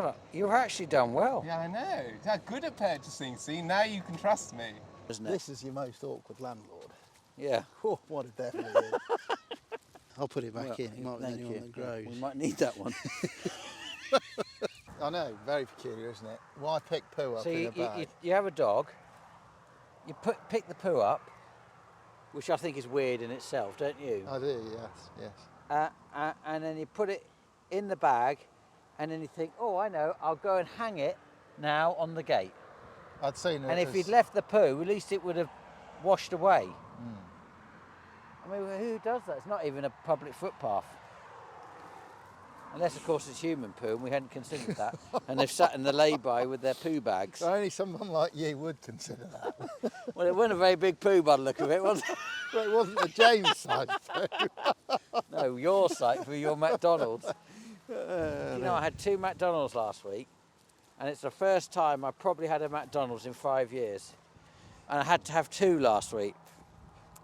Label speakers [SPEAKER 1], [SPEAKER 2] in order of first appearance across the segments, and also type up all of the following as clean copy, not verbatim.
[SPEAKER 1] Well, you've actually done well.
[SPEAKER 2] Yeah, I know. How good at purchasing. See, now you can trust me.
[SPEAKER 1] Isn't it?
[SPEAKER 3] This is your most awkward landlord.
[SPEAKER 1] Yeah.
[SPEAKER 3] Oh, what a devil it is. I'll put it back
[SPEAKER 1] Well,
[SPEAKER 3] in. It might be the
[SPEAKER 1] thank
[SPEAKER 3] only one
[SPEAKER 1] you.
[SPEAKER 3] that grows.
[SPEAKER 1] We might need that one.
[SPEAKER 3] I know, very peculiar, isn't it? Why pick poo up
[SPEAKER 1] So
[SPEAKER 3] in a bag?
[SPEAKER 1] you have a dog, you pick the poo up, which I think is weird in itself, don't you?
[SPEAKER 3] I do, yes.
[SPEAKER 1] And then you put it in the bag, and then you think, oh, I know, I'll go and hang it now on the gate.
[SPEAKER 3] I'd seen it.
[SPEAKER 1] And if you'd left the poo, at least it would have washed away.
[SPEAKER 3] Mm.
[SPEAKER 1] I mean, who does that? It's not even a public footpath. Unless, of course, it's human poo, and we hadn't considered that. And they've sat in the lay-by with their poo bags.
[SPEAKER 3] Only someone like you would consider that.
[SPEAKER 1] Well, it wasn't a very big poo by the look of it, was it?
[SPEAKER 3] Well, it wasn't the James side poo.
[SPEAKER 1] No, your site for your McDonald's. You know, I had 2 McDonald's last week, and it's the first time I probably had a McDonald's in 5 years. And I had to have 2 last week.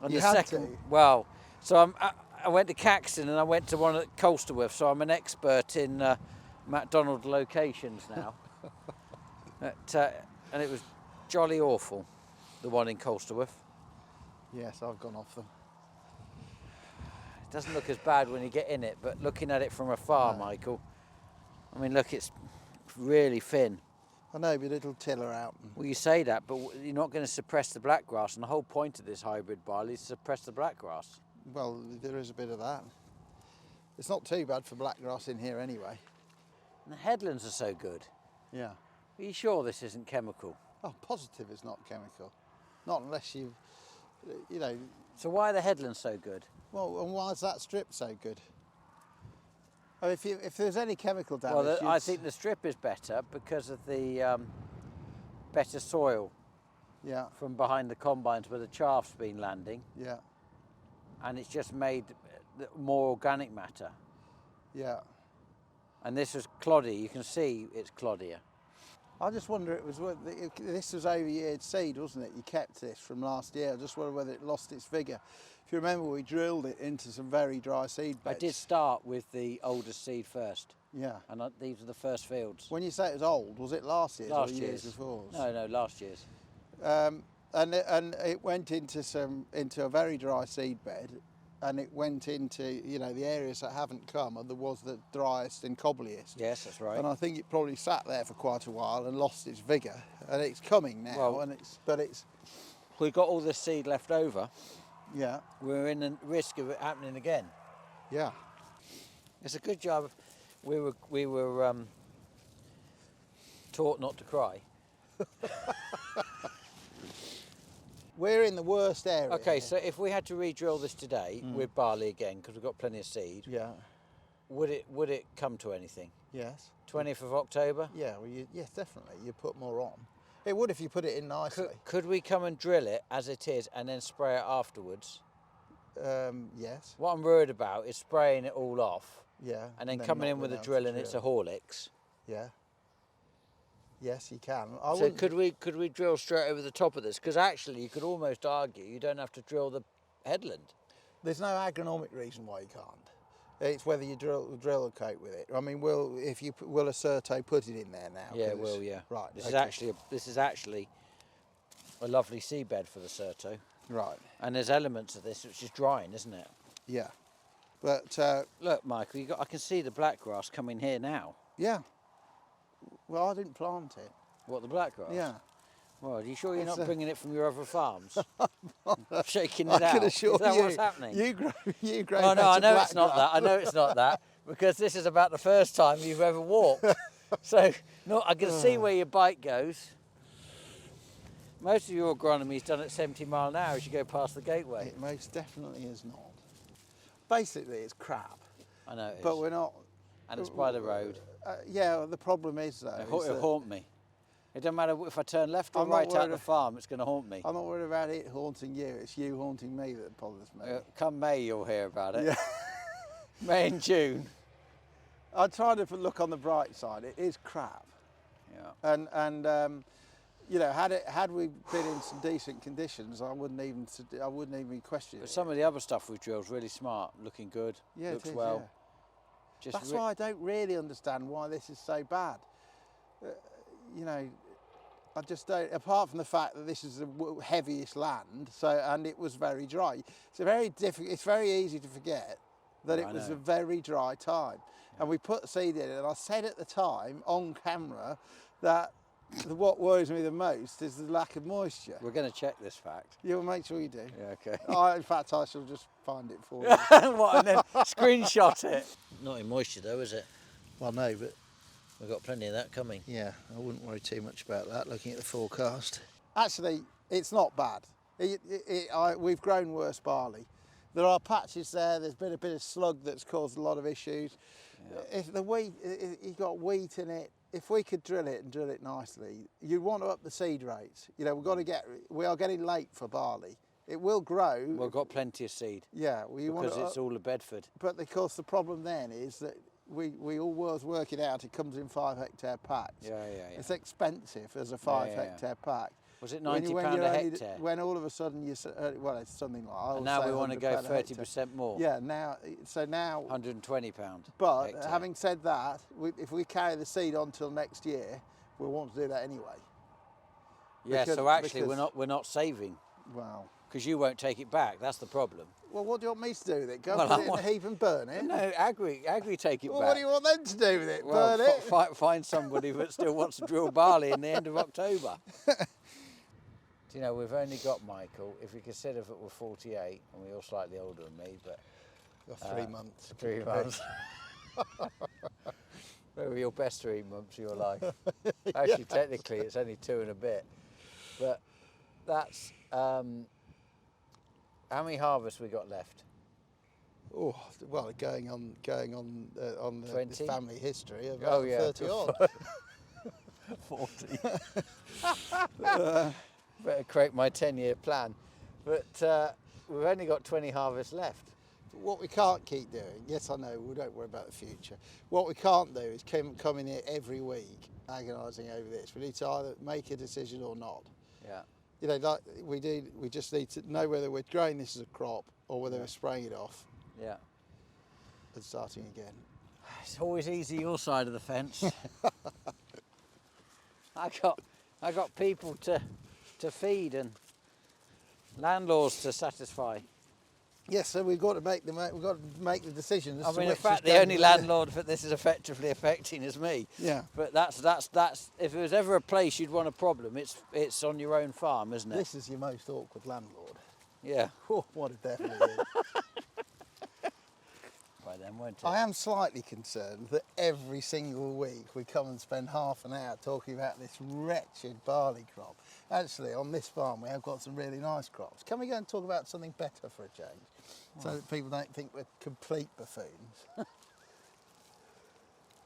[SPEAKER 1] And
[SPEAKER 3] You
[SPEAKER 1] the
[SPEAKER 3] had
[SPEAKER 1] second,
[SPEAKER 3] to?
[SPEAKER 1] well, so I went to Caxton and I went to one at Colsterworth, so I'm an expert in McDonald's locations now. And it was jolly awful, the one in Colsterworth.
[SPEAKER 3] Yes, I've gone off them.
[SPEAKER 1] It doesn't look as bad when you get in it, but looking at it from afar,
[SPEAKER 3] No.
[SPEAKER 1] Michael, I mean, look, it's really thin.
[SPEAKER 3] I know, but it'll tiller out.
[SPEAKER 1] Well, you say that, but you're not going to suppress the black grass, and the whole point of this hybrid barley is to suppress the black grass.
[SPEAKER 3] Well, there is a bit of that. It's not too bad for blackgrass in here anyway.
[SPEAKER 1] And the headlands are so good.
[SPEAKER 3] Yeah.
[SPEAKER 1] Are you sure this isn't chemical?
[SPEAKER 3] Oh, positive it's not chemical. Not unless you know.
[SPEAKER 1] So why are the headlands so good?
[SPEAKER 3] Well, and why is that strip so good? Oh, if there's any chemical damage,
[SPEAKER 1] Well, I think the strip is better because of the better soil
[SPEAKER 3] yeah,
[SPEAKER 1] from behind the combines where the chaff's been landing,
[SPEAKER 3] yeah,
[SPEAKER 1] and it's just made more organic matter.
[SPEAKER 3] yeah.
[SPEAKER 1] And this is cloddy. You can see it's cloddier.
[SPEAKER 3] I just wonder, this was over-yeared seed, wasn't it? You kept this from last year. I just wonder whether it lost its vigour. If you remember, we drilled it into some very dry seed beds.
[SPEAKER 1] I did start with the oldest seed first,
[SPEAKER 3] Yeah.
[SPEAKER 1] and these are the first fields.
[SPEAKER 3] When you say it was old, was it last year's
[SPEAKER 1] Last
[SPEAKER 3] or
[SPEAKER 1] year's.
[SPEAKER 3] years before?
[SPEAKER 1] No, last year's.
[SPEAKER 3] And it went into a very dry seed bed, and it went into the areas that haven't come, and there was the driest and cobbliest.
[SPEAKER 1] Yes, that's right.
[SPEAKER 3] And I think it probably sat there for quite a while and lost its vigour, and it's coming now.
[SPEAKER 1] Well,
[SPEAKER 3] and it's
[SPEAKER 1] We've got all this seed left over.
[SPEAKER 3] yeah,
[SPEAKER 1] We're in the risk of it happening again.
[SPEAKER 3] yeah.
[SPEAKER 1] It's a good job. We were taught not to cry.
[SPEAKER 3] We're in the worst area.
[SPEAKER 1] Okay, so if we had to re-drill this today with barley again, because we've got plenty of seed,
[SPEAKER 3] Yeah.
[SPEAKER 1] would it come to anything?
[SPEAKER 3] Yes.
[SPEAKER 1] 20th of October?
[SPEAKER 3] Yeah. Well, yes, definitely. You put more on. It would if you put it in nicely.
[SPEAKER 1] Could we come and drill it as it is and then spray it afterwards?
[SPEAKER 3] Yes.
[SPEAKER 1] What I'm worried about is spraying it all off
[SPEAKER 3] Yeah.
[SPEAKER 1] and then coming
[SPEAKER 3] not
[SPEAKER 1] in with a
[SPEAKER 3] being able
[SPEAKER 1] drill
[SPEAKER 3] to
[SPEAKER 1] and it's a Horlicks.
[SPEAKER 3] Yeah. Yes, you can.
[SPEAKER 1] So could we drill straight over the top of this? Because actually, you could almost argue you don't have to drill the headland.
[SPEAKER 3] There's no agronomic reason why you can't. It's whether you drill a coat with it. I mean, will Acerto put it in there now?
[SPEAKER 1] Yeah, it will. Yeah.
[SPEAKER 3] Right.
[SPEAKER 1] This
[SPEAKER 3] okay.
[SPEAKER 1] is actually a lovely seabed for the Acerto.
[SPEAKER 3] Right.
[SPEAKER 1] And there's elements of this which is drying, isn't it?
[SPEAKER 3] Yeah. But
[SPEAKER 1] Look, Michael, I can see the black grass coming here now.
[SPEAKER 3] yeah. Well, I didn't plant it.
[SPEAKER 1] What, the black grass?
[SPEAKER 3] Yeah.
[SPEAKER 1] Well, are you sure you're
[SPEAKER 3] It's
[SPEAKER 1] not bringing it from your other farms? Shaking
[SPEAKER 3] I
[SPEAKER 1] it out.
[SPEAKER 3] can assure
[SPEAKER 1] Is that
[SPEAKER 3] you.
[SPEAKER 1] what's happening?
[SPEAKER 3] You grow.
[SPEAKER 1] Oh no, I know
[SPEAKER 3] better
[SPEAKER 1] it's not that.
[SPEAKER 3] blackgrass.
[SPEAKER 1] I know it's not that because this is about the first time you've ever walked. So, no, I can see where your bike goes. Most of your agronomy is done at 70 mile an hour as you go past the gateway.
[SPEAKER 3] It most definitely is not. Basically, it's crap.
[SPEAKER 1] I know it is.
[SPEAKER 3] But we're not.
[SPEAKER 1] And it's by the road.
[SPEAKER 3] Yeah. The problem is though.
[SPEAKER 1] It'll haunt me. It doesn't matter if I turn left or
[SPEAKER 3] I'm not
[SPEAKER 1] right out
[SPEAKER 3] worried
[SPEAKER 1] the farm, it's going to haunt me.
[SPEAKER 3] I'm not worried about it haunting you. It's you haunting me that bothers me.
[SPEAKER 1] Come May, you'll hear about it.
[SPEAKER 3] Yeah.
[SPEAKER 1] May and June.
[SPEAKER 3] I try to look on the bright side. It is crap.
[SPEAKER 1] Yeah.
[SPEAKER 3] And had we been in some decent conditions, I wouldn't even question
[SPEAKER 1] But
[SPEAKER 3] it.
[SPEAKER 1] some of the other stuff we've drilled is really smart, looking good,
[SPEAKER 3] Yeah,
[SPEAKER 1] looks
[SPEAKER 3] it is,
[SPEAKER 1] well.
[SPEAKER 3] yeah.
[SPEAKER 1] Just
[SPEAKER 3] That's why I don't really understand why this is so bad. you know, I just don't. Apart from the fact that this is the heaviest land, and it was very dry. It's very difficult. It's very easy to forget that it was a very dry time, and we put seed in it. And I said at the time on camera that what worries me the most is the lack of moisture.
[SPEAKER 1] We're going to check this fact.
[SPEAKER 3] You'll make sure you do.
[SPEAKER 1] Yeah, okay.
[SPEAKER 3] In fact, I shall just find it for you.
[SPEAKER 1] What, and then screenshot it? Not in moisture though, is it?
[SPEAKER 3] Well, no, but
[SPEAKER 1] We've got plenty of that coming.
[SPEAKER 3] yeah, I wouldn't worry too much about that. Looking at the forecast, actually, it's not bad. We've grown worse barley. There are patches there. There's been a bit of slug that's caused a lot of issues. Yeah. If the wheat, you got wheat in it. If we could drill it and drill it nicely, you'd want to up the seed rates. You know, we are getting late for barley. It will grow.
[SPEAKER 1] We've got plenty of seed.
[SPEAKER 3] Yeah,
[SPEAKER 1] because it's all a Bedford.
[SPEAKER 3] But of course, the problem then is that we all was working out. It comes in 5 hectare packs.
[SPEAKER 1] Yeah.
[SPEAKER 3] It's expensive as a 5 hectare pack.
[SPEAKER 1] Was it £90 a hectare?
[SPEAKER 3] When all of a sudden well, it's something like.
[SPEAKER 1] And now we want to go 30% more.
[SPEAKER 3] Yeah, now
[SPEAKER 1] £120.
[SPEAKER 3] But
[SPEAKER 1] hectare.
[SPEAKER 3] having said that, if we carry the seed on till next year, we'll want to do that anyway.
[SPEAKER 1] Yeah. So actually, we're not saving.
[SPEAKER 3] Well.
[SPEAKER 1] Because you won't take it back. That's the problem.
[SPEAKER 3] Well, what do you want me to do with it? Go put it in a heap and burn it?
[SPEAKER 1] No, Agri take it back.
[SPEAKER 3] What do you want them to do with it? Burn it?
[SPEAKER 1] Find somebody that still wants to drill barley in the end of October. Do you know, we've only got, Michael, if we consider that we're 48, and we're all slightly older than me, but...
[SPEAKER 3] Got 3 months.
[SPEAKER 1] 3 months. Maybe your best 3 months of your life. Actually, technically, it's only 2 and a bit. But that's... how many harvests we got left?
[SPEAKER 3] Oh, well, going on the family history of 30 odd.
[SPEAKER 1] 40. Better create my 10-year plan. But we've only got 20 harvests left.
[SPEAKER 3] What we can't keep doing, yes, I know, we don't worry about the future. What we can't do is come in here every week agonising over this. We need to either make a decision or not.
[SPEAKER 1] Yeah.
[SPEAKER 3] You know, like we just need to know whether we're growing this as a crop or whether we're spraying it off.
[SPEAKER 1] Yeah.
[SPEAKER 3] And starting again.
[SPEAKER 1] It's always easy your side of the fence. I got people to feed and landlords to satisfy.
[SPEAKER 3] Yes, so we've got to make the decision.
[SPEAKER 1] I mean, in fact, the only landlord that this is effectively affecting is me.
[SPEAKER 3] Yeah.
[SPEAKER 1] But that's if there was ever a place you'd want a problem, it's on your own farm, isn't it?
[SPEAKER 3] This is your most awkward landlord.
[SPEAKER 1] Yeah.
[SPEAKER 3] Oh, what a devil it is.
[SPEAKER 1] By then, won't it?
[SPEAKER 3] I am slightly concerned that every single week we come and spend half an hour talking about this wretched barley crop. Actually, on this farm we have got some really nice crops. Can we go and talk about something better for a change? So that people don't think we're complete buffoons.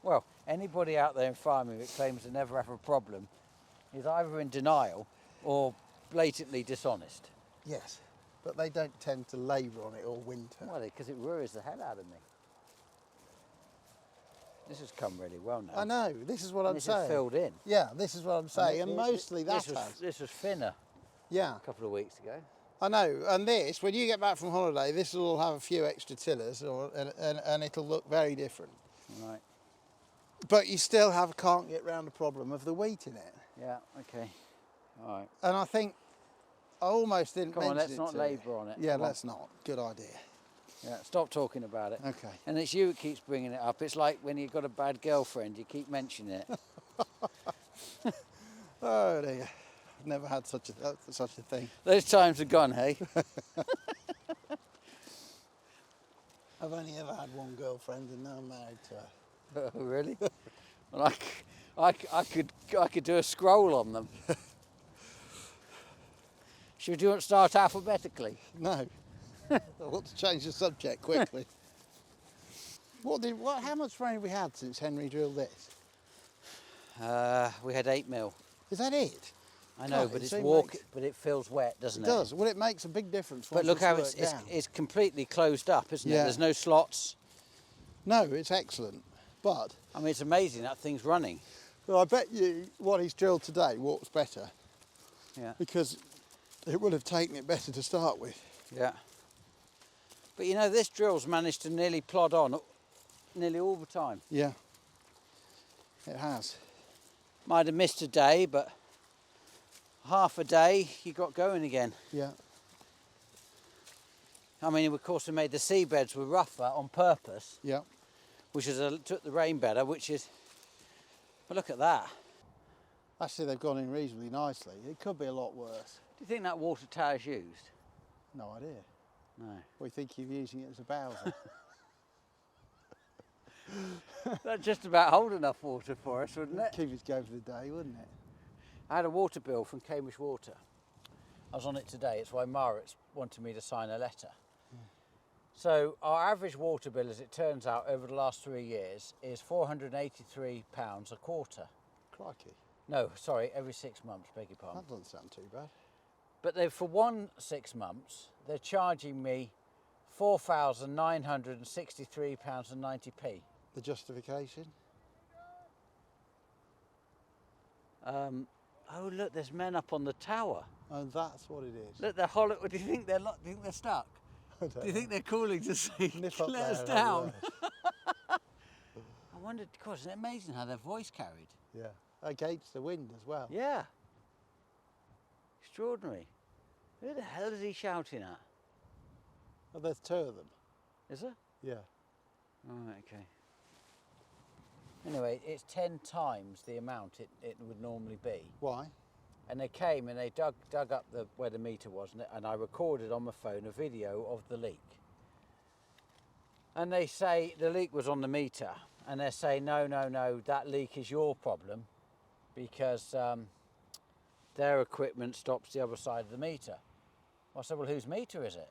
[SPEAKER 1] Well, anybody out there in farming that claims to never have a problem is either in denial or blatantly dishonest.
[SPEAKER 3] Yes, but they don't tend to labour on it all winter.
[SPEAKER 1] Well, because it worries the hell out of me. This has come really well now.
[SPEAKER 3] I know, this is what I'm saying.
[SPEAKER 1] This is filled in.
[SPEAKER 3] Yeah, this is what I'm saying, and mostly that has.
[SPEAKER 1] This was thinner.
[SPEAKER 3] Yeah.
[SPEAKER 1] A couple of weeks ago.
[SPEAKER 3] I know, and this, when you get back from holiday, this will have a few extra tillers, and it'll look very different.
[SPEAKER 1] Right.
[SPEAKER 3] But you still can't get round the problem of the wheat in it.
[SPEAKER 1] Yeah, okay. All right.
[SPEAKER 3] And I think I almost didn't mention it.
[SPEAKER 1] Come on, let's not labour on it.
[SPEAKER 3] Yeah, let's not. Good idea.
[SPEAKER 1] Yeah, stop talking about it.
[SPEAKER 3] Okay.
[SPEAKER 1] And it's you who keeps bringing it up. It's like when you've got a bad girlfriend, you keep mentioning it.
[SPEAKER 3] Oh dear. I've never had such a thing.
[SPEAKER 1] Those times are gone, hey?
[SPEAKER 3] I've only ever had one girlfriend and now I'm married to her.
[SPEAKER 1] Oh, really? Well, I could do a scroll on them. Should you start alphabetically?
[SPEAKER 3] No. I want to change the subject quickly. How much rain have we had since Henry drilled this?
[SPEAKER 1] We had 8 mil.
[SPEAKER 3] Is that it?
[SPEAKER 1] I know,
[SPEAKER 3] God,
[SPEAKER 1] but it feels wet, doesn't it?
[SPEAKER 3] It does. Well, it makes a big difference.
[SPEAKER 1] But look how it's completely closed up, isn't it?
[SPEAKER 3] Yeah.
[SPEAKER 1] There's no slots.
[SPEAKER 3] No, it's excellent. But
[SPEAKER 1] I mean, it's amazing that thing's running.
[SPEAKER 3] well, I bet you what he's drilled today works better.
[SPEAKER 1] Yeah.
[SPEAKER 3] Because it would have taken it better to start with.
[SPEAKER 1] Yeah. But you know, this drill's managed to nearly plod on nearly all the time.
[SPEAKER 3] Yeah. It has.
[SPEAKER 1] Might have missed a day, but half a day you got going again.
[SPEAKER 3] Yeah.
[SPEAKER 1] I mean, of course, we made the seabeds were rougher on purpose,
[SPEAKER 3] Yeah.
[SPEAKER 1] which took the rain better, which is, but look at that.
[SPEAKER 3] Actually, they've gone in reasonably nicely. It could be a lot worse.
[SPEAKER 1] Do you think that water tower's used?
[SPEAKER 3] No idea.
[SPEAKER 1] No.
[SPEAKER 3] We think you're using it as a bowser.
[SPEAKER 1] That'd just about hold enough water for us, wouldn't it?
[SPEAKER 3] Keep us going for the day, wouldn't it?
[SPEAKER 1] I had a water bill from Cambridge Water. I was on it today. It's why Maritz wanted me to sign a letter. So our average water bill, as it turns out, over the last 3 years is £483 a quarter.
[SPEAKER 3] Crikey.
[SPEAKER 1] No, sorry, every 6 months, beg your pardon.
[SPEAKER 3] That doesn't sound too bad.
[SPEAKER 1] But for 6 months, they're charging me £4,963.90.
[SPEAKER 3] The justification?
[SPEAKER 1] Oh, look, there's men up on the tower.
[SPEAKER 3] And that's what it is.
[SPEAKER 1] Look, they're hollow. Do you think they're stuck? Do you think they're calling to say,
[SPEAKER 3] Nip up
[SPEAKER 1] let us
[SPEAKER 3] there,
[SPEAKER 1] down? I wondered, God, isn't it amazing how their voice carried?
[SPEAKER 3] Yeah. Against the wind as well.
[SPEAKER 1] Yeah. Extraordinary. Who the hell is he shouting at?
[SPEAKER 3] Oh, there's 2 of them.
[SPEAKER 1] Is there?
[SPEAKER 3] Yeah.
[SPEAKER 1] Oh, okay. Anyway, it's 10 times the amount it would normally be.
[SPEAKER 3] Why?
[SPEAKER 1] And they came and they dug up where the meter was, and I recorded on my phone a video of the leak. And they say the leak was on the meter, and they say, no, that leak is your problem because their equipment stops the other side of the meter. I said, well, whose meter is it?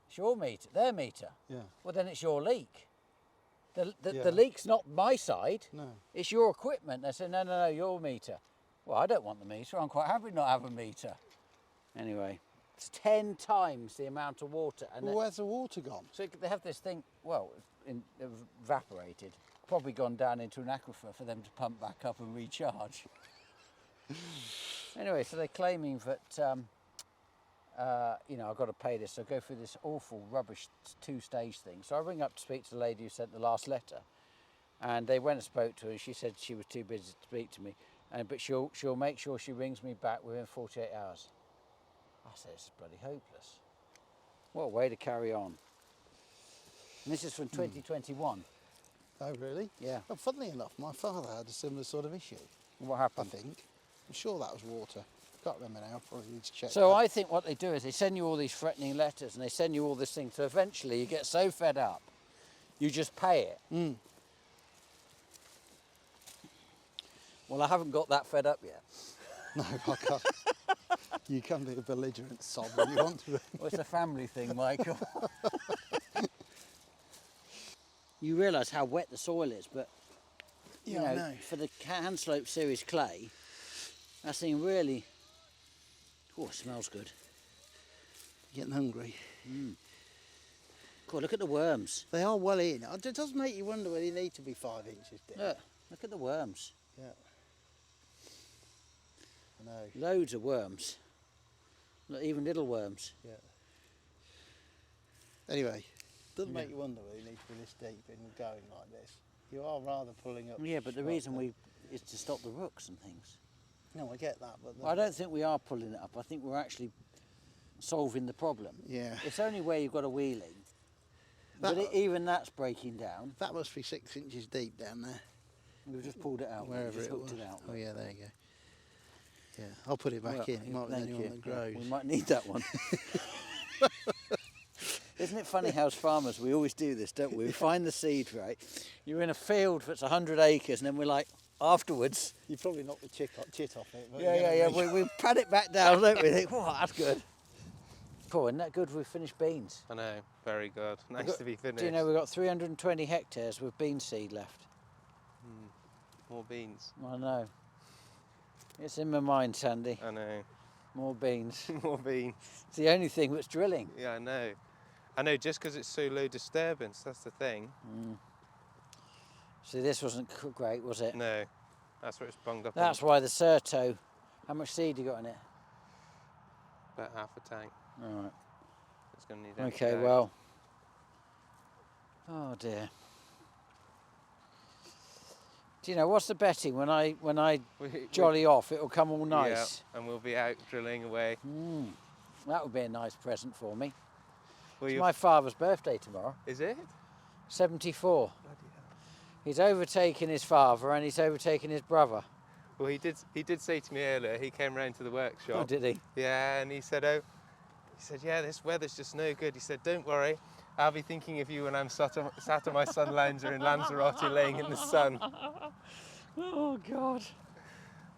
[SPEAKER 1] It's your meter, their meter.
[SPEAKER 3] Yeah.
[SPEAKER 1] Well, then it's your leak.
[SPEAKER 3] Yeah.
[SPEAKER 1] The leak's not my side.
[SPEAKER 3] No.
[SPEAKER 1] It's your equipment. They said, no, your meter. Well, I don't want the meter. I'm quite happy not have a meter. Anyway, it's 10 times the amount of water. And
[SPEAKER 3] Well, where's the water gone?
[SPEAKER 1] so they have this thing, well, it evaporated, probably gone down into an aquifer for them to pump back up and recharge. Anyway, so they're claiming that, I've got to pay this, so I go through this awful rubbish 2-stage thing. So I ring up to speak to the lady who sent the last letter, and they went and spoke to her, and she said she was too busy to speak to me, but she'll make sure she rings me back within 48 hours. I said, this is bloody hopeless. What a way to carry on. And this is from 2021.
[SPEAKER 3] Oh, really?
[SPEAKER 1] Yeah.
[SPEAKER 3] Oh, funnily enough, my father had a similar sort of issue,
[SPEAKER 1] What
[SPEAKER 3] I
[SPEAKER 1] happened?
[SPEAKER 3] think. I'm sure that was water. Can't remember now, probably need to check
[SPEAKER 1] So
[SPEAKER 3] that.
[SPEAKER 1] I think what they do is they send you all these threatening letters and they send you all this thing. So eventually you get so fed up, you just pay it.
[SPEAKER 3] Mm.
[SPEAKER 1] Well, I haven't got that fed up yet.
[SPEAKER 3] No, I can't. You can be a belligerent sob when you want to be.
[SPEAKER 1] Well, it's a family thing, Michael. You realise how wet the soil is, but you
[SPEAKER 3] Yeah, I
[SPEAKER 1] know,
[SPEAKER 3] know.
[SPEAKER 1] for the hand slope series clay, that thing really, oh, it smells good.
[SPEAKER 3] Getting hungry.
[SPEAKER 1] God, look at the worms.
[SPEAKER 3] They are well in. It does make you wonder whether you need to be 5 inches deep.
[SPEAKER 1] Look at the worms.
[SPEAKER 3] Yeah. I know.
[SPEAKER 1] Loads of worms. Look, even little worms.
[SPEAKER 3] Yeah. Anyway, doesn't make you wonder whether you need to be this deep in going like this. You are rather pulling up.
[SPEAKER 1] Yeah, but the
[SPEAKER 3] short
[SPEAKER 1] reason
[SPEAKER 3] there.
[SPEAKER 1] is to stop the rooks and things.
[SPEAKER 3] No, I get that, but
[SPEAKER 1] Well, I don't think we are pulling it up. I think we're actually solving the problem.
[SPEAKER 3] yeah,
[SPEAKER 1] It's only where you've got a wheelie.
[SPEAKER 3] That-
[SPEAKER 1] But even that's breaking down.
[SPEAKER 3] that must be 6 inches deep down there.
[SPEAKER 1] We've just pulled it out.
[SPEAKER 3] Wherever
[SPEAKER 1] We've just
[SPEAKER 3] it
[SPEAKER 1] hooked
[SPEAKER 3] was.
[SPEAKER 1] it out.
[SPEAKER 3] Oh yeah, there you go. Yeah, I'll put it back
[SPEAKER 1] Well,
[SPEAKER 3] in. It might be the
[SPEAKER 1] thank
[SPEAKER 3] only
[SPEAKER 1] you.
[SPEAKER 3] one that
[SPEAKER 1] Yeah,
[SPEAKER 3] grows.
[SPEAKER 1] we might need that one. Isn't it funny how as farmers we always do this, don't we? We find the seed, right? You're in a field that's 100 acres and then we're like, afterwards,
[SPEAKER 3] You probably knocked the chit off it. But
[SPEAKER 1] yeah, we pat it back down, don't we? Think, oh, that's good. Cool, isn't that good? We've finished beans.
[SPEAKER 2] I know, very good. Nice
[SPEAKER 1] got-
[SPEAKER 2] to be finished.
[SPEAKER 1] Do you know we've got 320 hectares with bean seed left?
[SPEAKER 2] More beans.
[SPEAKER 1] I know. It's in my mind, Sandy.
[SPEAKER 2] I know.
[SPEAKER 1] More beans.
[SPEAKER 2] More beans.
[SPEAKER 1] It's the only thing that's drilling.
[SPEAKER 2] Yeah, I know. I know, just because it's so low disturbance, that's the thing.
[SPEAKER 1] See, this wasn't great, was it?
[SPEAKER 2] No, that's where it's bunged up
[SPEAKER 1] That's why the Certo. How much seed you got in it?
[SPEAKER 2] on about half a tank.
[SPEAKER 1] All right.
[SPEAKER 2] It's going to need
[SPEAKER 1] Okay,
[SPEAKER 2] empty out.
[SPEAKER 1] well. Oh dear. Do you know what's the betting? When I
[SPEAKER 2] We-
[SPEAKER 1] jolly off, it'll come all nice.
[SPEAKER 2] Yeah, and we'll be out drilling away.
[SPEAKER 1] That would be a nice present for me.
[SPEAKER 2] Well,
[SPEAKER 1] It's
[SPEAKER 2] you-
[SPEAKER 1] my father's birthday tomorrow.
[SPEAKER 2] Is it?
[SPEAKER 1] 74.
[SPEAKER 2] Bloody hell.
[SPEAKER 1] He's overtaken his father and he's overtaken his brother.
[SPEAKER 2] Well, he did say to me earlier, he came round to the workshop.
[SPEAKER 1] Oh, did he?
[SPEAKER 2] Yeah, and he said, yeah, this weather's just no good. He said, don't worry, I'll be thinking of you when I'm sat on my sun lounger in Lanzarote laying in the sun.
[SPEAKER 1] Oh, God.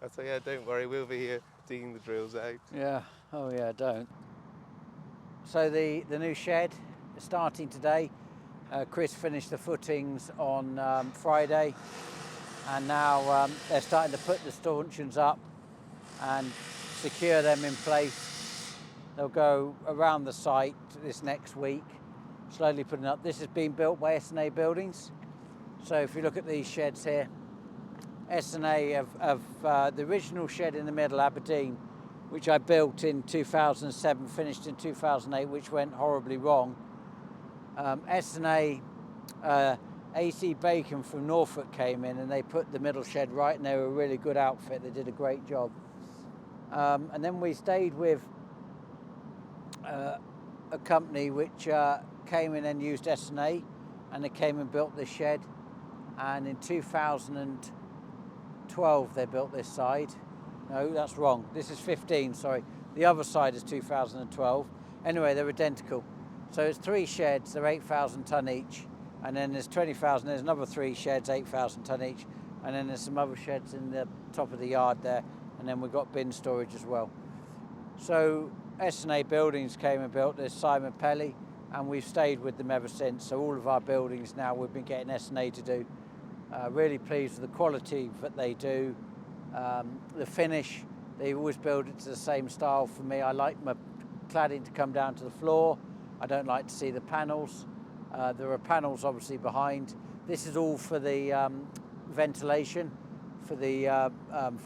[SPEAKER 2] I said, yeah, don't worry, we'll be here digging the drills out.
[SPEAKER 1] Yeah. Oh, yeah, don't. So the new shed is starting today. Chris finished the footings on Friday, and now they're starting to put the stanchions up and secure them in place. They'll go around the site this next week, slowly putting up. This has been built by S&A Buildings. So if you look at these sheds here, S&A of the original shed in the middle, Aberdeen, which I built in 2007, finished in 2008, which went horribly wrong. S&A, AC Bacon from Norfolk came in and they put the middle shed right, and they were a really good outfit. They did a great job. And then we stayed with a company which came in and used S&A, and they came and built this shed. And in 2012 they built this side. No, that's wrong. This is 15, sorry. The other side is 2012. Anyway, they're identical. So it's 3 sheds, they're 8,000 tonne each. And then there's 20,000, there's another 3 sheds, 8,000 tonne each. And then there's some other sheds in the top of the yard there. And then we've got bin storage as well. So S&A Buildings came and built this, Simon Pelly, and we've stayed with them ever since. So all of our buildings now we've been getting S&A to do. Really pleased with the quality that they do. The finish, they always build it to the same style for me. I like my cladding to come down to the floor. I don't like to see the panels. There are panels obviously behind. This is all for the ventilation, for the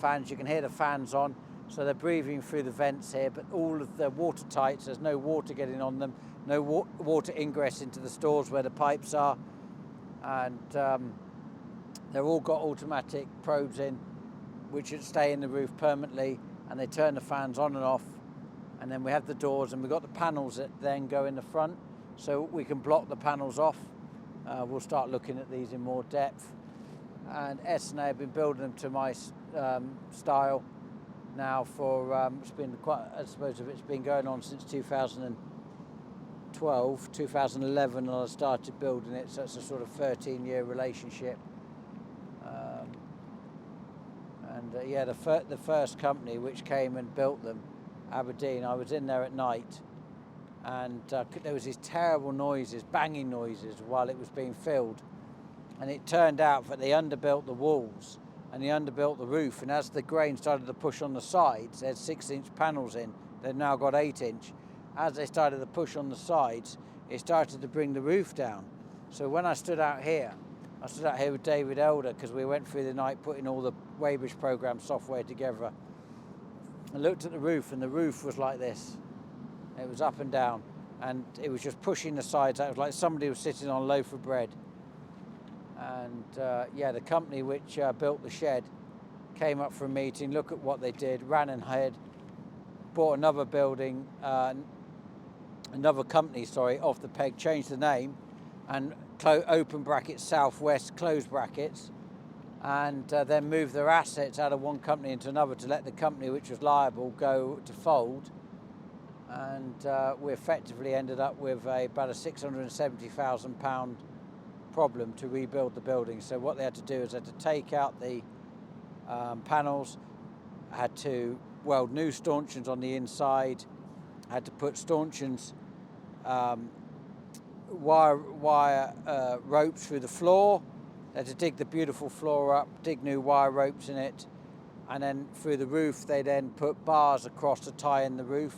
[SPEAKER 1] fans. You can hear the fans on, so they're breathing through the vents here, but all of the watertight, so there's no water getting on them, no water ingress into the stores where the pipes are. And they've all got automatic probes in, which should stay in the roof permanently, and they turn the fans on and off. And then we have the doors, and we've got the panels that then go in the front, so we can block the panels off. We'll start looking at these in more depth. And S&A have been building them to my style now for, it's been quite, I suppose it's been going on since 2012, 2011, and I started building it, so it's a sort of 13-year relationship. Yeah, the first company which came and built them, Aberdeen, I was in there at night, and there was these terrible noises, banging noises while it was being filled. And it turned out that they underbuilt the walls and they underbuilt the roof, and as the grain started to push on the sides, they had 6-inch panels in, they've now got 8-inch. As they started to push on the sides, it started to bring the roof down. So when I stood out here with David Elder, because we went through the night putting all the Weybridge program software together. I looked at the roof, and the roof was like this. It was up and down, and it was just pushing the sides out. It was like somebody was sitting on a loaf of bread. And yeah, the company which built the shed came up for a meeting, looked at what they did, ran ahead, bought another building, another company, off the peg, changed the name, and open brackets Southwest, closed brackets, and then moved their assets out of one company into another to let the company which was liable go to fold. And we effectively ended up with about a £670,000 problem to rebuild the building. So what they had to do is they had to take out the panels, had to weld new stanchions on the inside, had to put stanchions, wire ropes through the floor. They had to dig the beautiful floor up, dig new wire ropes in it, and then through the roof they then put bars across to tie in the roof,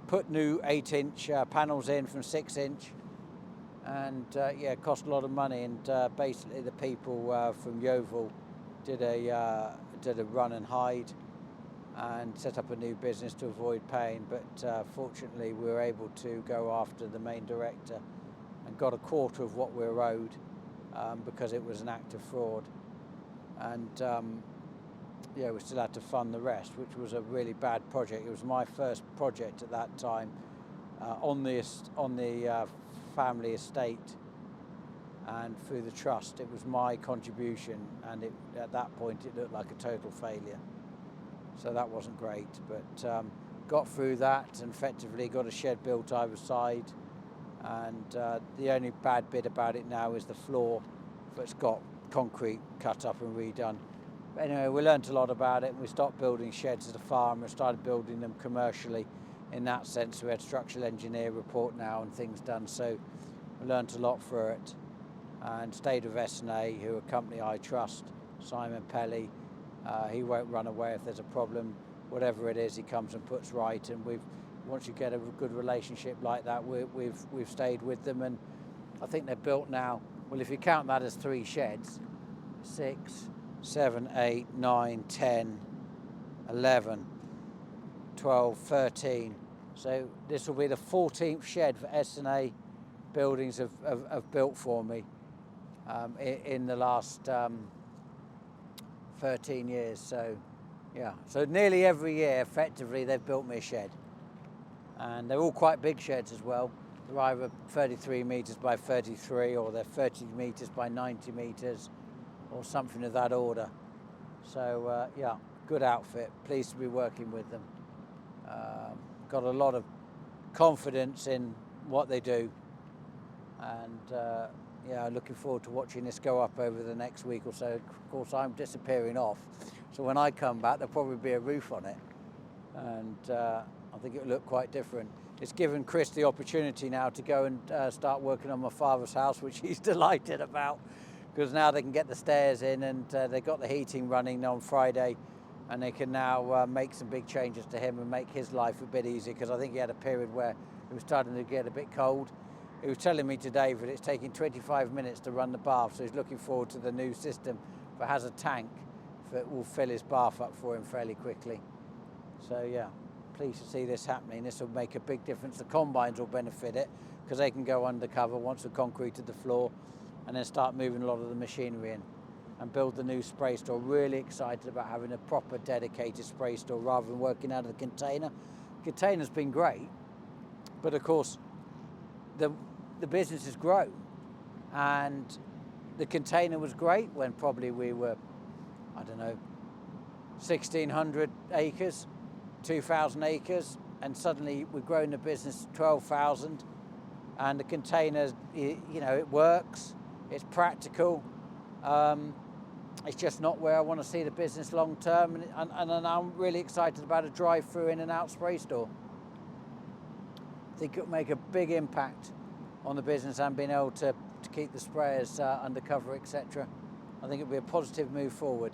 [SPEAKER 1] put new 8-inch panels in from 6-inch, and yeah, it cost a lot of money. And basically the people from Yeovil did a run and hide and set up a new business to avoid paying, but fortunately we were able to go after the main director and got a quarter of what we were owed, because it was an act of fraud. and yeah, we still had to fund the rest, which was a really bad project. It was my first project at that time on the family estate, and through the trust. It was my contribution, and at that point it looked like a total failure. So that wasn't great, but got through that and effectively got a shed built either side. And the only bad bit about it now is the floor, that's got concrete cut up and redone. But anyway, we learnt a lot about it, and we stopped building sheds as a farm and started building them commercially. In that sense, we had structural engineer report now and things done, so we learnt a lot for it. And stayed with S&A, who are a company I trust, Simon Pelly. He won't run away if there's a problem. Whatever it is, he comes and puts right, and once you get a good relationship like that, we've stayed with them, and I think they're built now. Well, if you count that as 3 sheds, 6, 7, 8, 9, 10, 11, 12, 13. So this will be the 14th shed for S&A Buildings have built for me in the last 13 years. So yeah, so nearly every year, effectively, they've built me a shed. And they're all quite big sheds as well. They're either 33 metres by 33, or they're 30 metres by 90 metres, or something of that order. So yeah, good outfit. Pleased to be working with them. Got a lot of confidence in what they do, and yeah, looking forward to watching this go up over the next week or so. Of course, I'm disappearing off, so when I come back, there'll probably be a roof on it, and I think it'll look quite different. It's given Chris the opportunity now to go and start working on my father's house, which he's delighted about, because now they can get the stairs in, and they got the heating running on Friday, and they can now make some big changes to him and make his life a bit easier, because I think he had a period where it was starting to get a bit cold. He was telling me today that it's taking 25 minutes to run the bath, so he's looking forward to the new system that has a tank that will fill his bath up for him fairly quickly. So yeah, pleased to see this happening. This will make a big difference. The combines will benefit it, because they can go undercover once we've concreted the floor, and then start moving a lot of the machinery in and build the new spray store. Really excited about having a proper dedicated spray store rather than working out of the container. Container's been great, but of course the business has grown, and the container was great when probably we were, I don't know, 1,600 acres, 2,000 acres, and suddenly we've grown the business to 12,000, and the container, you know, it works, it's practical. It's just not where I want to see the business long term, and I'm really excited about a drive-through in and out spray store. I think it'll make a big impact on the business and being able to keep the sprayers undercover, etc. I think it'll be a positive move forward.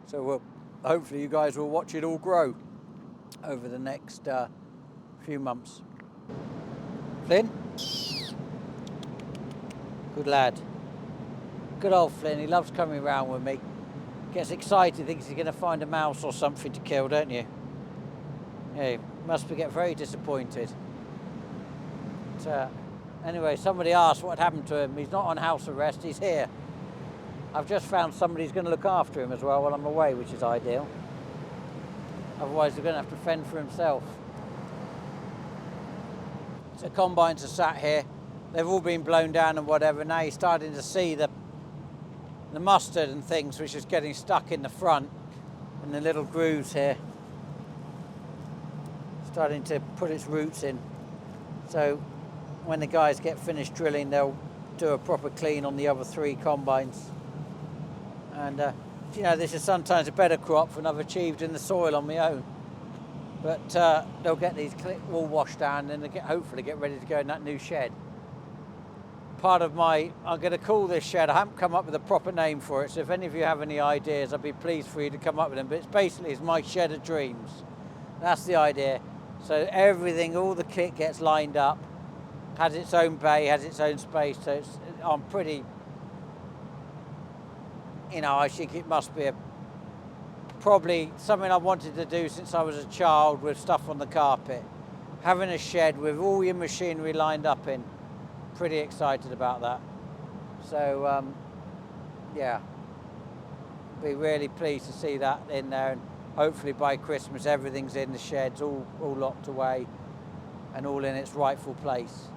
[SPEAKER 1] So hopefully you guys will watch it all grow over the next few months. Flynn? Good lad. Good old Flynn, he loves coming around with me. Gets excited, thinks he's going to find a mouse or something to kill, don't you? Yeah, he must get very disappointed. But, anyway, somebody asked what happened to him. He's not on house arrest, he's here. I've just found somebody who's going to look after him as well while I'm away, which is ideal. Otherwise, he's going to have to fend for himself. So combines are sat here. They've all been blown down and whatever. Now you're starting to see the mustard and things, which is getting stuck in the front and the little grooves here. Starting to put its roots in. So when the guys get finished drilling, they'll do a proper clean on the other 3 combines. And you know, this is sometimes a better crop than I've achieved in the soil on my own. But they'll get these all washed down, and they'll hopefully get ready to go in that new shed. Part of I'm going to call this shed, I haven't come up with a proper name for it, so if any of you have any ideas, I'd be pleased for you to come up with them. But it's my shed of dreams. That's the idea. So everything, all the kit gets lined up, has its own bay, has its own space. So I'm pretty, you know, I think it must be probably something I wanted to do since I was a child, with stuff on the carpet. Having a shed with all your machinery lined up in. Pretty excited about that. So yeah, be really pleased to see that in there, and hopefully by Christmas everything's in the sheds, all locked away and all in its rightful place.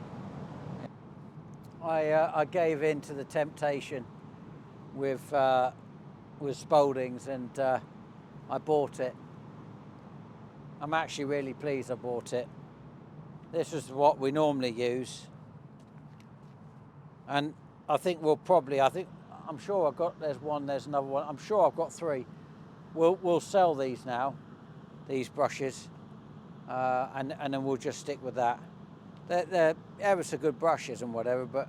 [SPEAKER 1] I gave in to the temptation with Spaldings, and I bought it. I'm actually really pleased I bought it. This is what we normally use, and I think I'm sure there's one, there's another one. I'm sure I've got 3. We'll sell these now, these brushes, and then we'll just stick with that. They're ever so good brushes and whatever, but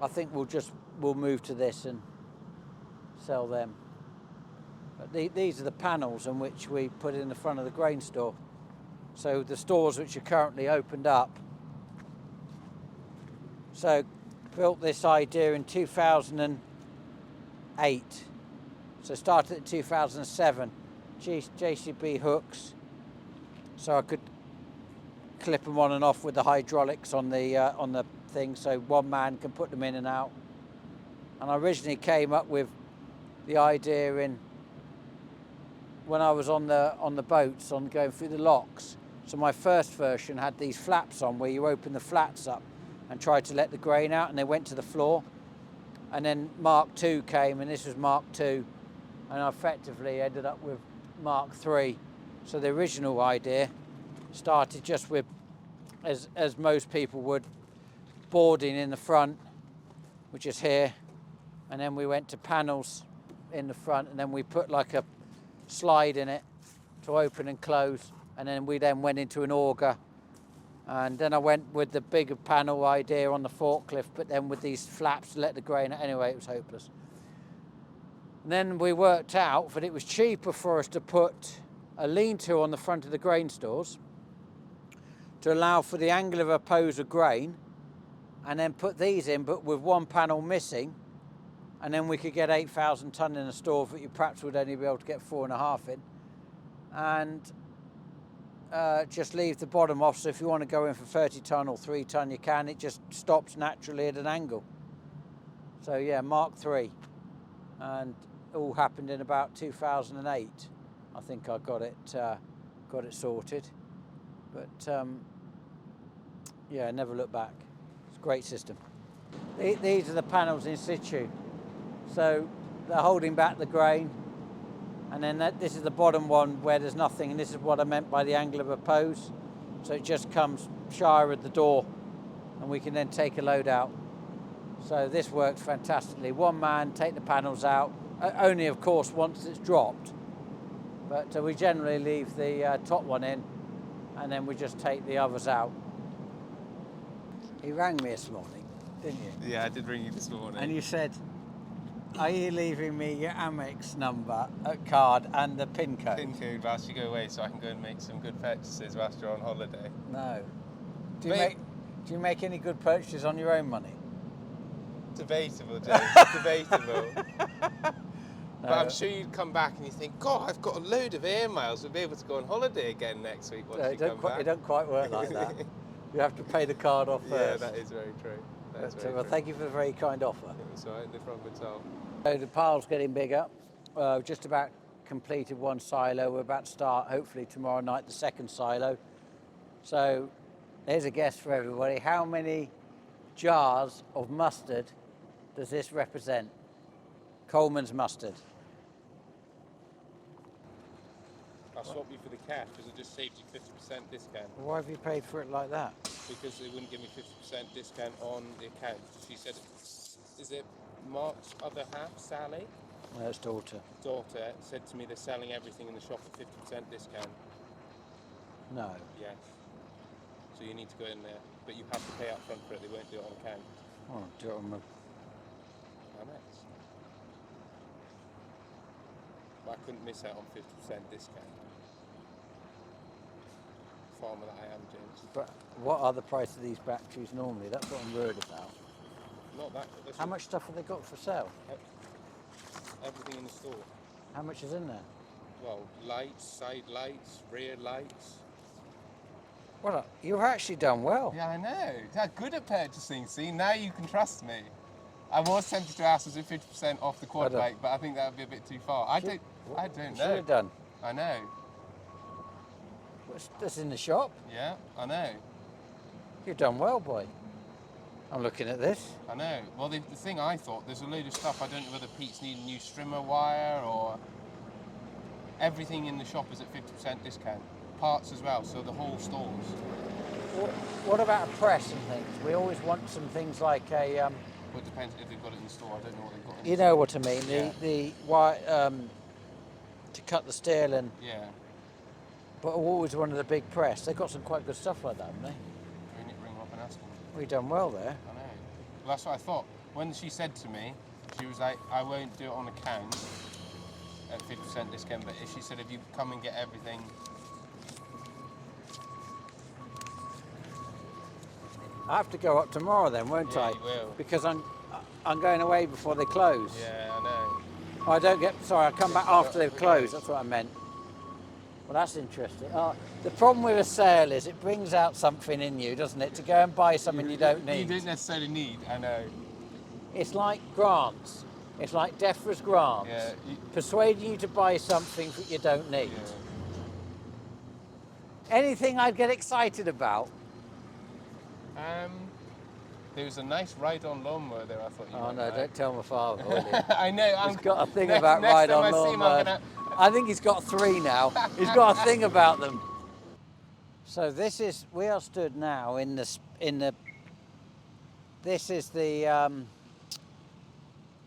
[SPEAKER 1] I think we'll move to this and sell them. But these are the panels in which we put in the front of the grain store. So the stores which are currently opened up. So built this idea in 2008. So started in 2007. JCB hooks, so I could clip them on and off with the hydraulics on the thing, so one man can put them in and out. And I originally came up with the idea when I was on the boats, going through the locks. So my first version had these flaps on where you open the flaps up and try to let the grain out, and they went to the floor. And then Mark II came, and this was Mark II, and I effectively ended up with Mark III. So the original idea started just with, as most people would, boarding in the front, which is here, and then we went to panels in the front, and then we put like a slide in it to open and close, and then we went into an auger, and then I went with the bigger panel idea on the forklift, but then with these flaps to let the grain out. Anyway, it was hopeless. And then we worked out that it was cheaper for us to put a lean-to on the front of the grain stores to allow for the angle of oppose of grain, and then put these in, but with one panel missing, and then we could get 8,000 tonne in a store that you perhaps would only be able to get 4.5 in, and just leave the bottom off, so if you want to go in for 30 tonne or 3 tonne, you can. It just stops naturally at an angle. So yeah, Mark III, and it all happened in about 2008. I think I got it sorted, but yeah, never look back. It's a great system. These are the panels in situ, so they're holding back the grain, and then this is the bottom one where there's nothing, and this is what I meant by the angle of oppose. So it just comes shy at the door, and we can then take a load out. So this works fantastically. One man, take the panels out, only of course once it's dropped, but we generally leave the top one in, and then we just take the others out. You rang me this morning, didn't you?
[SPEAKER 2] Yeah, I did ring you this morning.
[SPEAKER 1] And you said, are you leaving me your Amex number, card and the PIN code?
[SPEAKER 2] PIN code whilst you go away, so I can go and make some good purchases whilst you're on holiday.
[SPEAKER 1] No. Do you make any good purchases on your own money?
[SPEAKER 2] Debatable, James. Debatable. But I'm sure you'd come back and you think, God, I've got a load of air miles. We'll be able to go on holiday again next week once you come back.
[SPEAKER 1] It don't quite work like that. You have to pay the card off first.
[SPEAKER 2] Yeah, that is very true.
[SPEAKER 1] Well, thank you for the very kind offer.
[SPEAKER 2] It's all right, no problem at all.
[SPEAKER 1] So the pile's getting bigger. Just about completed one silo. We're about to start, hopefully tomorrow night, the second silo. So here's a guess for everybody. How many jars of mustard does this represent? Coleman's mustard.
[SPEAKER 2] I'll swap you for the cash because it just saved you 50% discount.
[SPEAKER 1] Why have you paid for it like that?
[SPEAKER 2] Because they wouldn't give me 50% discount on the account. She said, is it Mark's other half, Sally?
[SPEAKER 1] No, it's daughter.
[SPEAKER 2] Daughter said to me they're selling everything in the shop at 50% discount.
[SPEAKER 1] No.
[SPEAKER 2] Yes. So you need to go in there, but you have to pay up front for it. They won't do it on account.
[SPEAKER 1] Oh, do it on the...
[SPEAKER 2] Amex. But I couldn't miss out on 50% discount. Farmer that I am, James.
[SPEAKER 1] But what are the price of these batteries normally? That's what I'm worried about.
[SPEAKER 2] Not that.
[SPEAKER 1] How much stuff have they got for sale?
[SPEAKER 2] Everything in the store.
[SPEAKER 1] How much is in there?
[SPEAKER 2] Well, lights, side lights, rear lights.
[SPEAKER 1] Well, you've actually done well.
[SPEAKER 2] Yeah, I know. I'm good at purchasing. See, now you can trust me. I was tempted to ask, was it 50% off the
[SPEAKER 1] I
[SPEAKER 2] quad
[SPEAKER 1] don't-
[SPEAKER 2] bike, but I think that would be a bit too far. I don't
[SPEAKER 1] Should
[SPEAKER 2] know.
[SPEAKER 1] have done.
[SPEAKER 2] I know.
[SPEAKER 1] That's in the shop.
[SPEAKER 2] Yeah, I know.
[SPEAKER 1] You've done well, boy. I'm looking at this.
[SPEAKER 2] I know. Well, the thing I thought, there's a load of stuff. I don't know whether Pete's need a new strimmer wire or everything in the shop is at 50% discount. Parts as well, so the whole stores.
[SPEAKER 1] What about a press and things? We always want some things like a.
[SPEAKER 2] Well, it depends if they've got it in store. I don't know what they've got in
[SPEAKER 1] You
[SPEAKER 2] store.
[SPEAKER 1] know what I mean?
[SPEAKER 2] Yeah.
[SPEAKER 1] The wire to cut the steel and.
[SPEAKER 2] Yeah.
[SPEAKER 1] But always one of the big press. They've got some quite good stuff like that, haven't they?
[SPEAKER 2] We need to ring them up and ask them.
[SPEAKER 1] We've done well there.
[SPEAKER 2] I know. Well, that's what I thought. When she said to me, she was like, I won't do it on account at 50% discount, but if she said, if you come and get everything.
[SPEAKER 1] I have to go up tomorrow then, won't
[SPEAKER 2] Yeah,
[SPEAKER 1] I?
[SPEAKER 2] you will.
[SPEAKER 1] Because I'm going away before they close.
[SPEAKER 2] Yeah, I know.
[SPEAKER 1] Oh, I don't get. Sorry, I come back after they've closed. That's what I meant. Well, that's interesting. The problem with a sale is it brings out something in you, doesn't it? To go and buy something you don't
[SPEAKER 2] You
[SPEAKER 1] need.
[SPEAKER 2] don't necessarily need, I know.
[SPEAKER 1] It's like grants. It's like DEFRA's grants.
[SPEAKER 2] Yeah,
[SPEAKER 1] Persuading you to buy something that you don't need.
[SPEAKER 2] yeah.
[SPEAKER 1] Anything I'd get excited about.
[SPEAKER 2] There was a nice ride-on lawnmower there. I thought you.
[SPEAKER 1] Oh
[SPEAKER 2] might
[SPEAKER 1] no!
[SPEAKER 2] like.
[SPEAKER 1] Don't tell my father, will you?
[SPEAKER 2] I know.
[SPEAKER 1] He's got a thing
[SPEAKER 2] next
[SPEAKER 1] about
[SPEAKER 2] time
[SPEAKER 1] ride-on
[SPEAKER 2] I see him, I'm
[SPEAKER 1] lawnmowers.
[SPEAKER 2] gonna-
[SPEAKER 1] I think he's got 3 now. He's got a thing about them. So we are stood now in the. This is the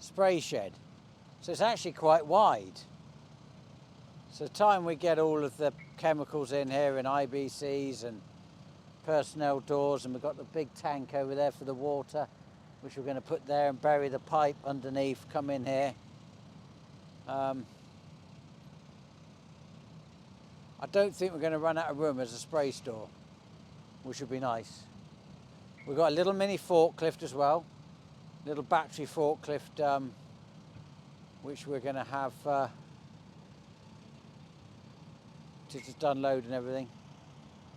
[SPEAKER 1] spray shed. So it's actually quite wide. So the time we get all of the chemicals in here and IBCs and personnel doors, and we've got the big tank over there for the water, which we're going to put there and bury the pipe underneath, come in here. I don't think we're going to run out of room as a spray store, which would be nice. We've got a little mini forklift as well, little battery forklift, which we're going to have to just unload and everything.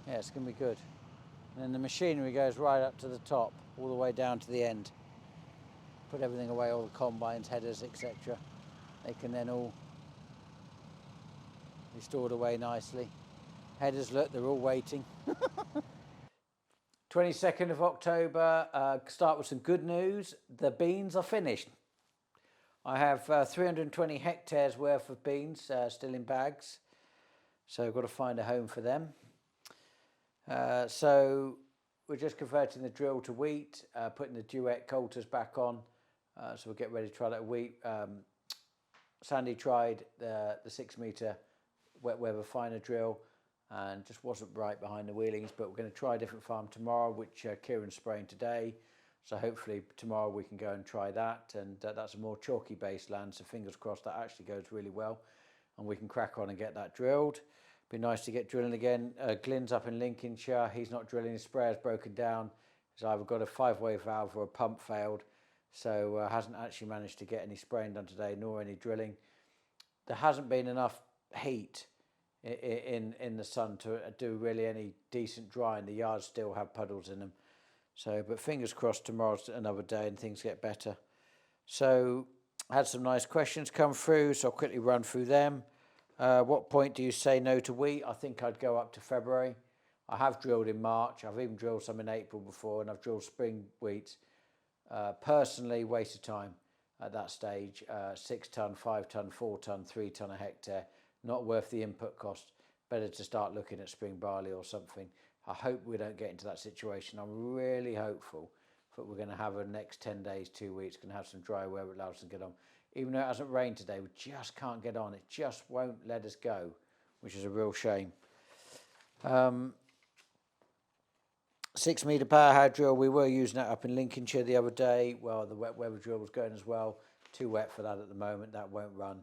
[SPEAKER 1] Yeah, it's going to be good. And then the machinery goes right up to the top, all the way down to the end. Put everything away, all the combines, headers, etc. They can then all be stored away nicely. Headers, look, they're all waiting. 22nd of October, start with some good news. The beans are finished. I have 320 hectares worth of beans still in bags. So I've got to find a home for them. So we're just converting the drill to wheat, putting the duet coulters back on. So we'll get ready to try that wheat. Sandy tried the 6 metre wet weather finer drill and just wasn't right behind the wheelings, but we're going to try a different farm tomorrow, which Kieran's spraying today. So hopefully tomorrow we can go and try that, and that's a more chalky based land, so fingers crossed that actually goes really well and we can crack on and get that drilled. Be nice to get drilling again. Glyn's up in Lincolnshire, he's not drilling, his sprayer's broken down. He's either got a 5-way valve or a pump failed, so hasn't actually managed to get any spraying done today nor any drilling. There hasn't been enough heat in the sun to do really any decent drying. The yards still have puddles in them. So, but fingers crossed tomorrow's another day and things get better. So, I had some nice questions come through, so I'll quickly run through them. What point do you say no to wheat? I think I'd go up to February. I have drilled in March. I've even drilled some in April before, and I've drilled spring wheat. Personally, waste of time at that stage. 6 tonne, 5 tonne, 4 tonne, 3 tonne a hectare. Not worth the input cost. Better to start looking at spring barley or something. I hope we don't get into that situation. I'm really hopeful that we're going to have a next 10 days, 2 weeks, going to have some dry weather that allows us to get on. Even though it hasn't rained today, we just can't get on. It just won't let us go, which is a real shame. 6 metre power hard drill, we were using that up in Lincolnshire the other day. Well, the wet weather drill was going as well. Too wet for that at the moment, that won't run.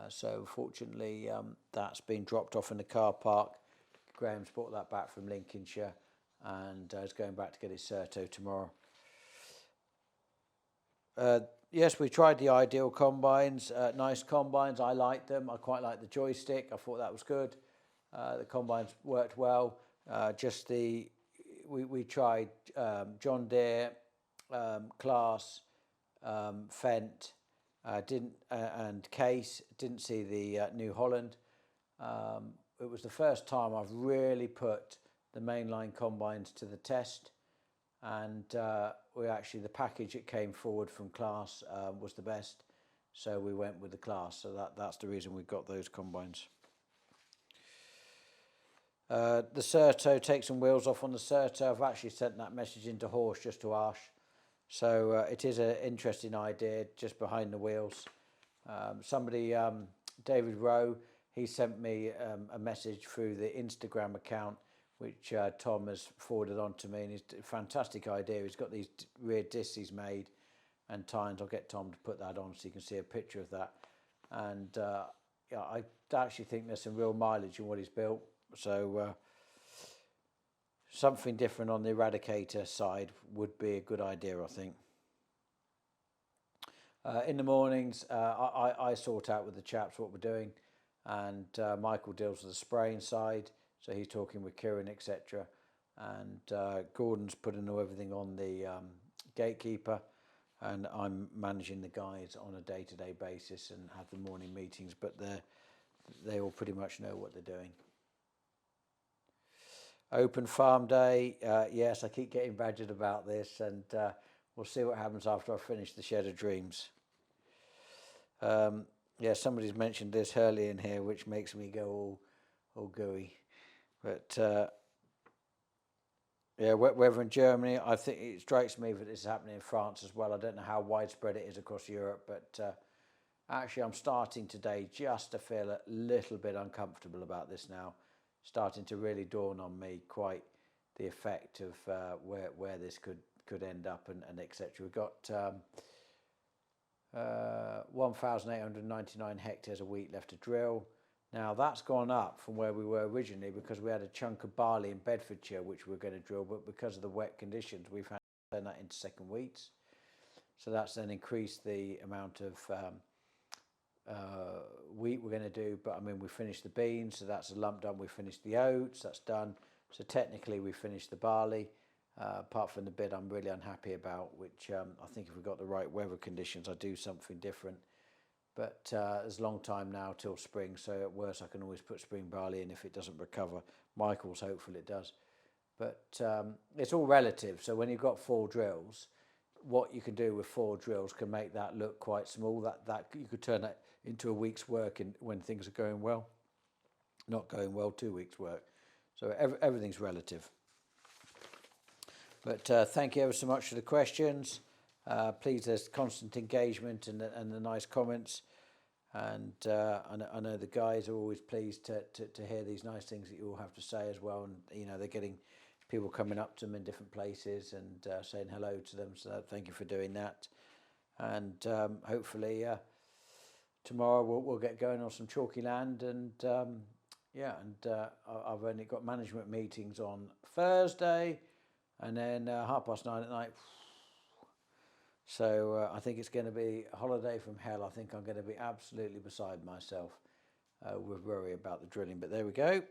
[SPEAKER 1] So fortunately, that's been dropped off in the car park. Graham's brought that back from Lincolnshire and is going back to get his Certo tomorrow. Yes, we tried the Ideal combines, nice combines. I liked them. I quite liked the joystick. I thought that was good. The combines worked well. We tried John Deere, Class, Fent, and Case. Didn't see the New Holland. It was the first time I've really put the mainline combines to the test, and the package that came forward from Class was the best, so we went with the Class. So that's the reason we got those combines. The Certo, take some wheels off on the Certo. I've actually sent that message into Horse just to ask. So it is an interesting idea, just behind the wheels. Somebody, David Rowe, he sent me a message through the Instagram account, which Tom has forwarded on to me, and it's a fantastic idea. He's got these rear discs he's made and tines. I'll get Tom to put that on so you can see a picture of that. And I actually think there's some real mileage in what he's built. So something different on the Eradicator side would be a good idea, I think. In the mornings, I sort out with the chaps what we're doing, and Michael deals with the spraying side, so he's talking with Kieran, etc. And Gordon's putting everything on the gatekeeper, and I'm managing the guys on a day-to-day basis and have the morning meetings, but they all pretty much know what they're doing. Open farm day, yes, I keep getting badgered about this, and we'll see what happens after I finish the Shed of Dreams. Yeah, somebody's mentioned this early in here, which makes me go all gooey. But yeah, wet weather in Germany. I think it strikes me that this is happening in France as well. I don't know how widespread it is across Europe, but actually I'm starting today just to feel a little bit uncomfortable about this now. Starting to really dawn on me quite the effect of where this could end up and etc. We've got 1,899 hectares of wheat left to drill. Now that's gone up from where we were originally because we had a chunk of barley in Bedfordshire which we were going to drill, but because of the wet conditions we've had to turn that into second wheats. So that's then increased the amount of wheat we're going to do, but I mean we finished the beans, so that's a lump done. We finished the oats, that's done. So technically we finished the barley, apart from the bit I'm really unhappy about, which I think if we've got the right weather conditions I'll do something different. But there's a long time now till spring, so at worst I can always put spring barley in if it doesn't recover. Michael's hopeful it does. But it's all relative, so when you've got 4 drills, what you can do with 4 drills can make that look quite small. That you could turn that into a week's work when things are going well. Not going well, 2 weeks' work. So everything's relative. But thank you ever so much for the questions. Please, there's constant engagement and the nice comments. And I know the guys are always pleased to hear these nice things that you all have to say as well. And, you know, they're getting people coming up to them in different places and saying hello to them. So thank you for doing that. And hopefully tomorrow we'll get going on some chalky land. And I've only got management meetings on Thursday and then 9:30 at night. So I think it's going to be a holiday from hell. I think I'm going to be absolutely beside myself with worry about the drilling. But there we go.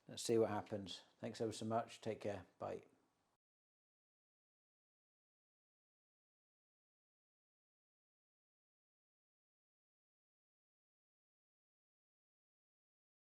[SPEAKER 1] Let's see what happens. Thanks ever so much. Take care. Bye.